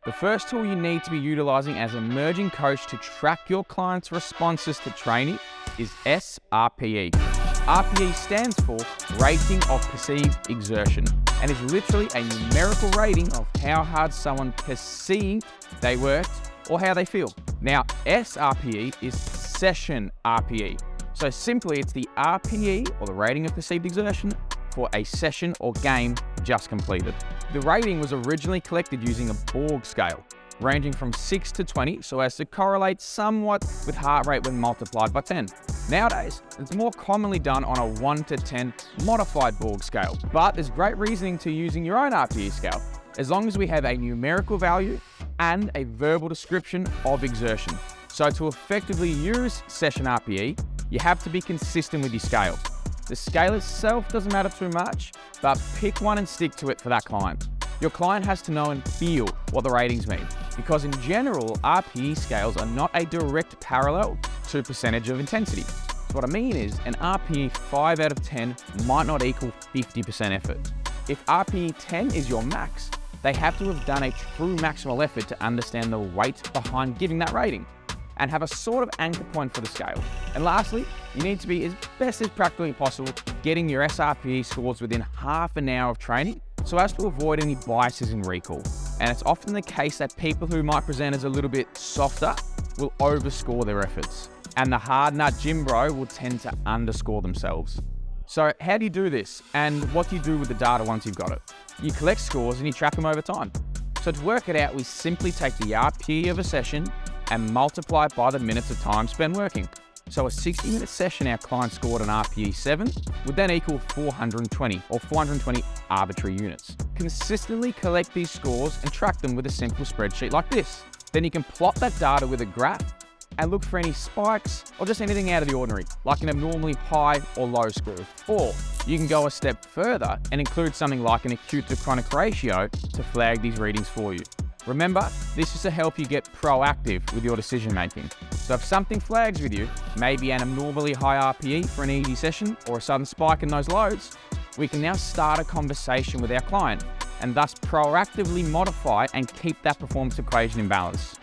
The first tool you need to be utilizing as an emerging coach to track your client's responses to training is sRPE. RPE stands for Rating of Perceived Exertion and is literally a numerical rating of how hard someone perceived they worked or how they feel. Now, sRPE is Session RPE. So simply, it's the RPE, or the rating of perceived exertion, for a session or game just completed. The rating was originally collected using a Borg scale, ranging from 6 to 20, so as to correlate somewhat with heart rate when multiplied by 10. Nowadays, it's more commonly done on a 1 to 10 modified Borg scale, but there's great reasoning to using your own RPE scale, as long as we have a numerical value and a verbal description of exertion. So to effectively use Session RPE, you have to be consistent with your scale. The scale itself doesn't matter too much, but pick one and stick to it for that client. Your client has to know and feel what the ratings mean, because in general, RPE scales are not a direct parallel to percentage of intensity. So what I mean is, an RPE 5 out of 10 might not equal 50% effort. If RPE 10 is your max, they have to have done a true maximal effort to understand the weight behind giving that rating and have a sort of anchor point for the scale. And lastly, you need to be, as best as practically possible, getting your sRPE scores within half an hour of training so as to avoid any biases in recall. And it's often the case that people who might present as a little bit softer will overscore their efforts, and the hard nut gym bro will tend to underscore themselves. So how do you do this, and what do you do with the data once you've got it? You collect scores and you track them over time. So to work it out, we simply take the RPE of a session and multiply it by the minutes of time spent working. So a 60-minute session our client scored an RPE 7 would then equal 420, or 420 arbitrary units. Consistently collect these scores and track them with a simple spreadsheet like this. Then you can plot that data with a graph and look for any spikes or just anything out of the ordinary, like an abnormally high or low score. Or you can go a step further and include something like an acute to chronic ratio to flag these readings for you. Remember, this is to help you get proactive with your decision making. So if something flags with you, maybe an abnormally high RPE for an easy session or a sudden spike in those loads, we can now start a conversation with our client and thus proactively modify and keep that performance equation in balance.